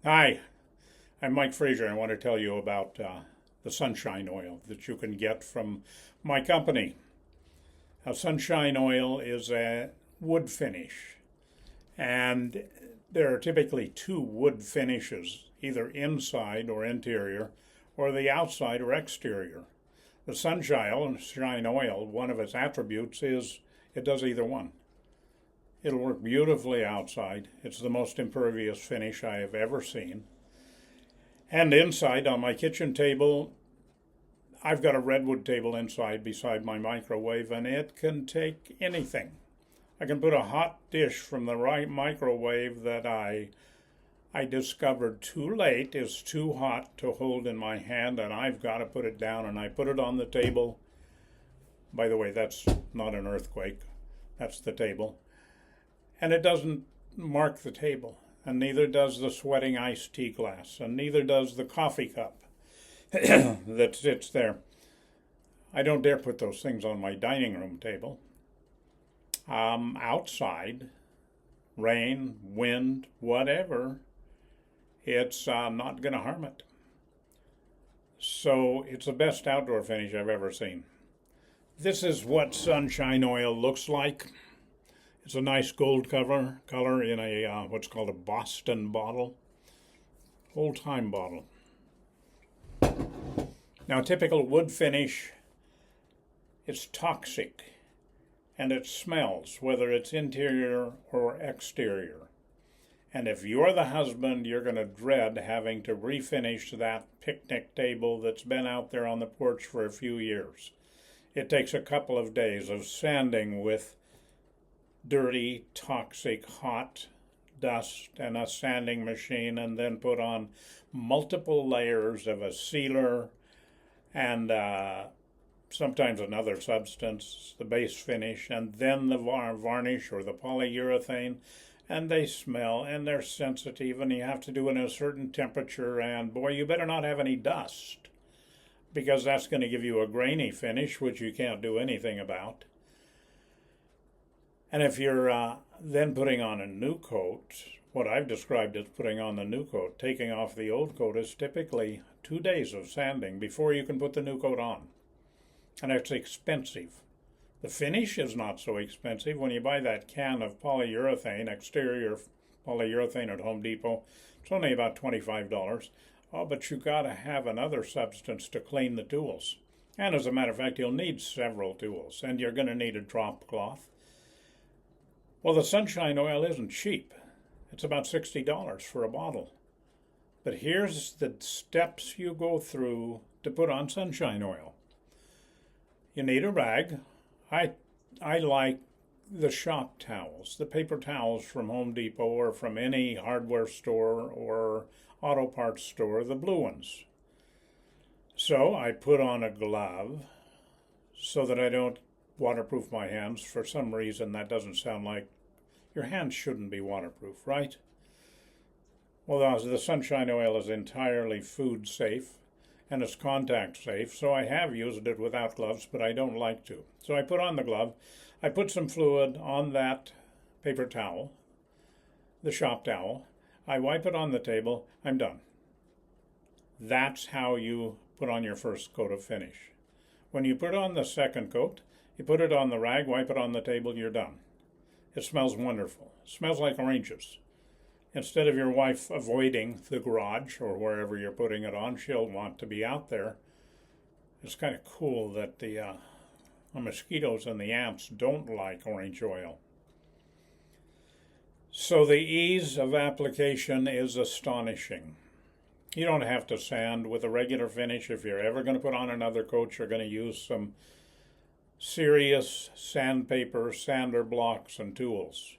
Hi, I'm Mike Frazier. I want to tell you about the sunshine oil that you can get from my company. Now, sunshine oil is a wood finish, and there are typically two wood finishes, either inside or interior, or the outside or exterior. The sunshine oil, one of its attributes is it does either one. It'll work beautifully outside. It's the most impervious finish I have ever seen. And inside on my kitchen table, I've got a redwood table inside beside my microwave, and it can take anything. I can put a hot dish from the right microwave that I discovered too late is too hot to hold in my hand, and I've got to put it down, and I put it on the table. By the way, that's not an earthquake, that's the table. And it doesn't mark the table, and neither does the sweating iced tea glass, and neither does the coffee cup that sits there. I don't dare put those things on my dining room table. Outside, rain, wind, whatever, it's not going to harm it. So it's the best outdoor finish I've ever seen. This is what sunshine oil looks like. It's a nice gold color in a what's called a Boston bottle, old time bottle. Now, typical wood finish, it's toxic, and it smells, whether it's interior or exterior. And if you're the husband, you're going to dread having to refinish that picnic table that's been out there on the porch for a few years. It takes a couple of days of sanding with dirty, toxic, hot dust and a sanding machine, and then put on multiple layers of a sealer and sometimes another substance, the base finish, and then the varnish or the polyurethane. And they smell and they're sensitive, and you have to do it in a certain temperature. And boy, you better not have any dust, because that's going to give you a grainy finish, which you can't do anything about. And if you're then putting on a new coat, what I've described as putting on the new coat, taking off the old coat, is typically 2 days of sanding before you can put the new coat on. And it's expensive. The finish is not so expensive. When you buy that can of polyurethane, exterior polyurethane at Home Depot, it's only about $25. Oh, but you got to have another substance to clean the tools. And as a matter of fact, you'll need several tools, and you're going to need a drop cloth. Well, the sunshine oil isn't cheap. It's about $60 for a bottle. But here's the steps you go through to put on sunshine oil. You need a rag. I like the shop towels, the paper towels from Home Depot or from any hardware store or auto parts store, the blue ones. So I put on a glove so that I don't waterproof my hands. For some reason, that doesn't sound like your hands shouldn't be waterproof, right? Well, the sunshine oil is entirely food safe and it's contact safe, so I have used it without gloves, but I don't like to. So I put on the glove, I put some fluid on that paper towel, the shop towel, I wipe it on the table, I'm done. That's how you put on your first coat of finish. When you put on the second coat, you put it on the rag, wipe it on the table, you're done. It smells wonderful. It smells like oranges. Instead of your wife avoiding the garage or wherever you're putting it on, she'll want to be out there. It's kind of cool that the mosquitoes and the ants don't like orange oil. So the ease of application is astonishing. You don't have to sand with a regular finish. If you're ever going to put on another coat, you're going to use some serious sandpaper, sander blocks, and tools.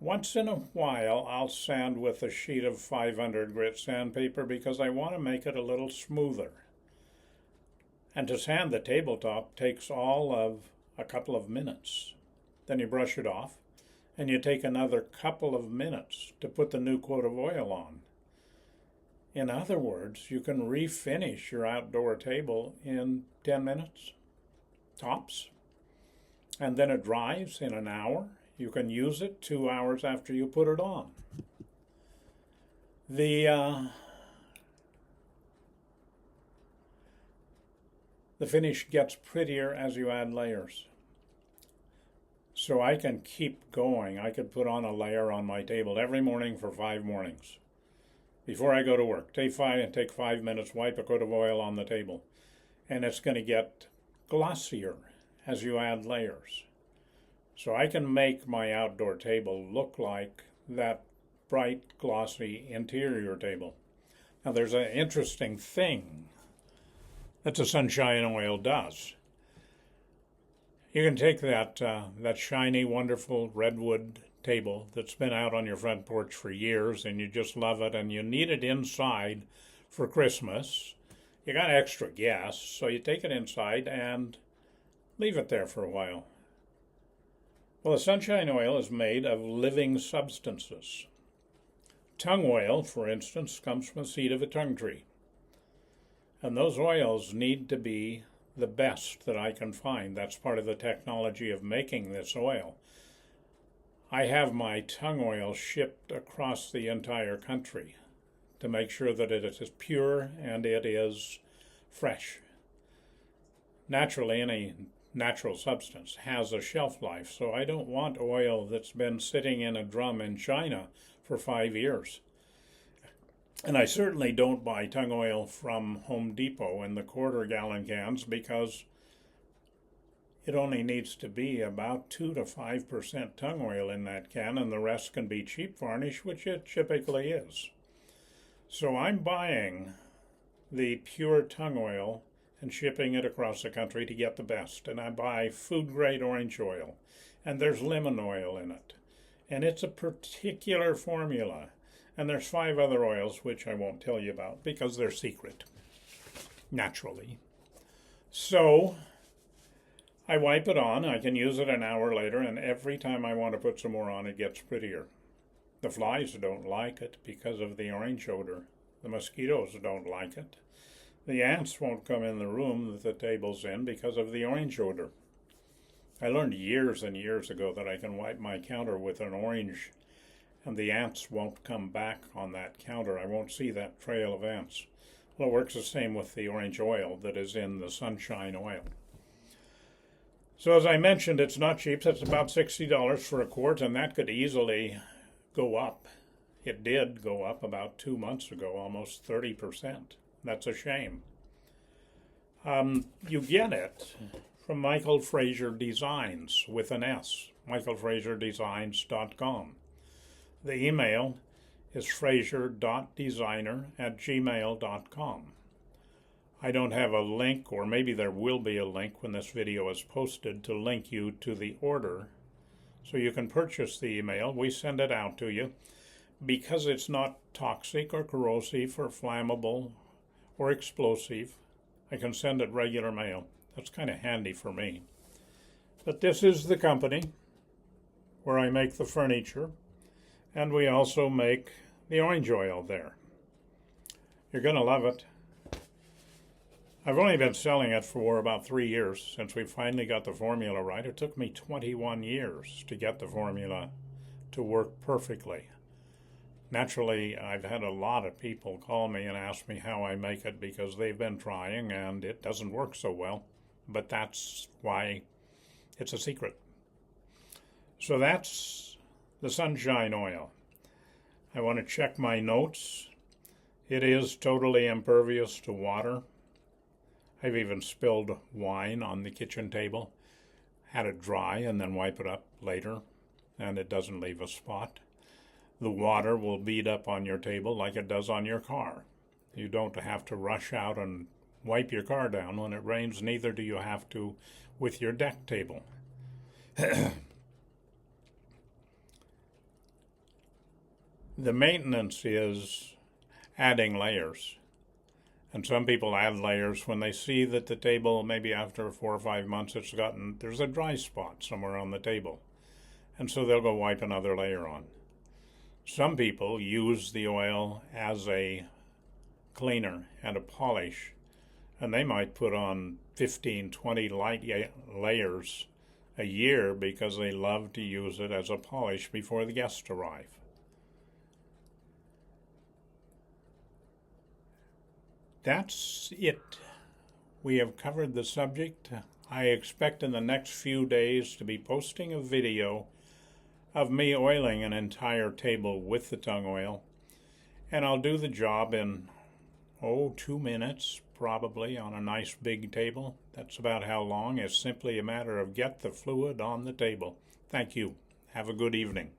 Once in a while, I'll sand with a sheet of 500 grit sandpaper because I want to make it a little smoother. And to sand the tabletop takes all of a couple of minutes. Then you brush it off, and you take another couple of minutes to put the new coat of oil on. In other words, you can refinish your outdoor table in 10 minutes, tops. And then it dries in an hour. You can use it 2 hours after you put it on. The the finish gets prettier as you add layers. So I can keep going. I could put on a layer on my table every morning for 5 mornings. Before I go to work, take 5 minutes, wipe a coat of oil on the table. And it's going to get glossier as you add layers. So I can make my outdoor table look like that bright, glossy interior table. Now there's an interesting thing that the sunshine oil does. You can take that shiny, wonderful redwood table that's been out on your front porch for years and you just love it and you need it inside for Christmas. You got extra gas, so you take it inside and leave it there for a while. Well, the sunshine oil is made of living substances. Tung oil, for instance, comes from the seed of a tung tree. And those oils need to be the best that I can find. That's part of the technology of making this oil. I have my tung oil shipped across the entire country to make sure that it is pure and it is fresh. Naturally, any natural substance has a shelf life, so I don't want oil that's been sitting in a drum in China for 5 years. And I certainly don't buy tung oil from Home Depot in the quarter-gallon cans because it only needs to be about 2 to 5% tung oil in that can, and the rest can be cheap varnish, which it typically is. So I'm buying the pure tung oil and shipping it across the country to get the best. And I buy food-grade orange oil, and there's lemon oil in it. And it's a particular formula. And there's 5 other oils which I won't tell you about because they're secret, naturally. So I wipe it on. I can use it an hour later, and every time I want to put some more on, it gets prettier. The flies don't like it because of the orange odor. The mosquitoes don't like it. The ants won't come in the room that the table's in because of the orange odor. I learned years and years ago that I can wipe my counter with an orange and the ants won't come back on that counter. I won't see that trail of ants. Well, it works the same with the orange oil that is in the sunshine oil. So as I mentioned, it's not cheap. It's about $60 for a quart, and that could easily go up. It did go up about 2 months ago, almost 30%. That's a shame. You get it from Michael Fraser Designs with an S, michaelfraserdesigns.com. The email is fraser.designer@gmail.com. I don't have a link, or maybe there will be a link when this video is posted to link you to the order so you can purchase the email. We send it out to you because it's not toxic or corrosive or flammable or explosive. I can send it regular mail. That's kind of handy for me. But this is the company where I make the furniture, and we also make the orange oil there. You're going to love it. I've only been selling it for about 3 years since we finally got the formula right. It took me 21 years to get the formula to work perfectly. Naturally, I've had a lot of people call me and ask me how I make it because they've been trying and it doesn't work so well. But that's why it's a secret. So that's the sunshine oil. I want to check my notes. It is totally impervious to water. I've even spilled wine on the kitchen table, had it dry and then wipe it up later, and it doesn't leave a spot. The water will bead up on your table like it does on your car. You don't have to rush out and wipe your car down when it rains, neither do you have to with your deck table. The maintenance is adding layers. And some people add layers when they see that the table, maybe after 4 or 5 months, there's a dry spot somewhere on the table. And so they'll go wipe another layer on. Some people use the oil as a cleaner and a polish, and they might put on 15, 20 light layers a year because they love to use it as a polish before the guests arrive. That's it. We have covered the subject. I expect in the next few days to be posting a video of me oiling an entire table with the tung oil. And I'll do the job in, 2 minutes probably on a nice big table. That's about how long. It's simply a matter of get the fluid on the table. Thank you. Have a good evening.